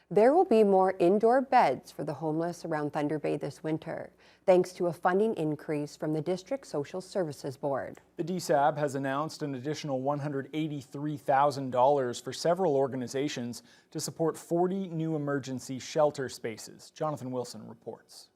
There will be more indoor beds for the homeless around Thunder Bay this winter, thanks to a funding increase from the District Social Services Board. The DSAB has announced an additional $183,000 for several organizations to support 40 new emergency shelter spaces. Jonathan Wilson reports.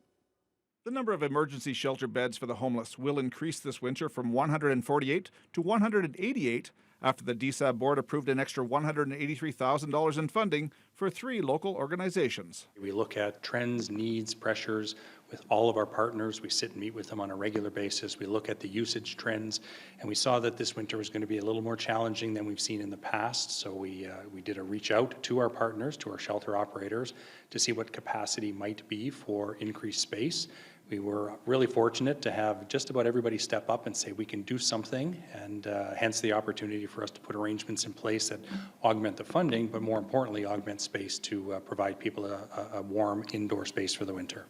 The number of emergency shelter beds for the homeless will increase this winter from 148 to 188 after the DSAB board approved an extra $183,000 in funding for 3 local organizations. We look at trends, needs, pressures with all of our partners. We sit and meet with them on a regular basis. We look at the usage trends, and we saw that this winter was going to be a little more challenging than we've seen in the past. So we did a reach out to our partners, to our shelter operators, to see what capacity might be for increased space. We were really fortunate to have just about everybody step up and say we can do something, and hence the opportunity for us to put arrangements in place that augment the funding, but more importantly, augment space to provide people a warm indoor space for the winter.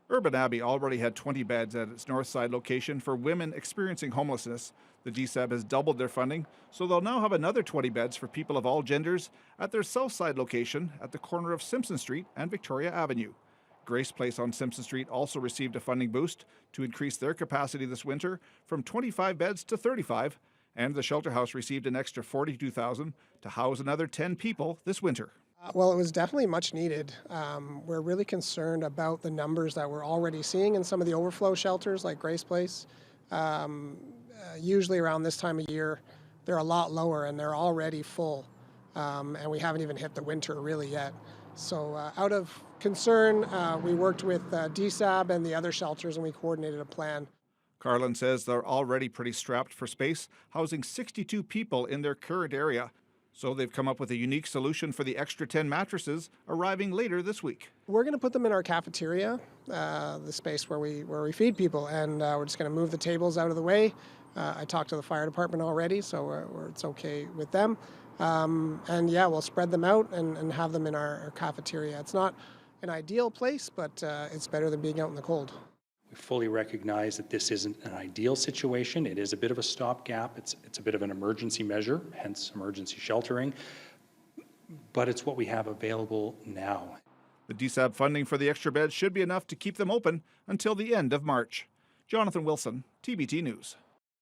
Urban Abbey already had 20 beds at its north side location for women experiencing homelessness. The DSAB has doubled their funding, so they'll now have another 20 beds for people of all genders at their south side location at the corner of Simpson Street and Victoria Avenue. Grace Place on Simpson Street also received a funding boost to increase their capacity this winter from 25 beds to 35, and the shelter house received an extra $42,000 to house another 10 people this winter. Well, it was definitely much needed. We're really concerned about the numbers that we're already seeing in some of the overflow shelters like Grace Place. Usually around this time of year, they're a lot lower and they're already full, and we haven't even hit the winter really yet. So out of concern, we worked with DSAB and the other shelters and we coordinated a plan. Carlin says they're already pretty strapped for space, housing 62 people in their current area. So they've come up with a unique solution for the extra 10 mattresses arriving later this week. We're going to put them in our cafeteria, the space where we feed people, and we're just going to move the tables out of the way. I talked to the fire department already, so it's okay with them. And yeah, we'll spread them out and have them in our cafeteria. It's not an ideal place, but it's better than being out in the cold. We fully recognize that this isn't an ideal situation. It is a bit of a stopgap. It's a bit of an emergency measure, hence emergency sheltering, but it's what we have available now. The DSAB funding for the extra beds should be enough to keep them open until the end of March. Jonathan Wilson, TBT News.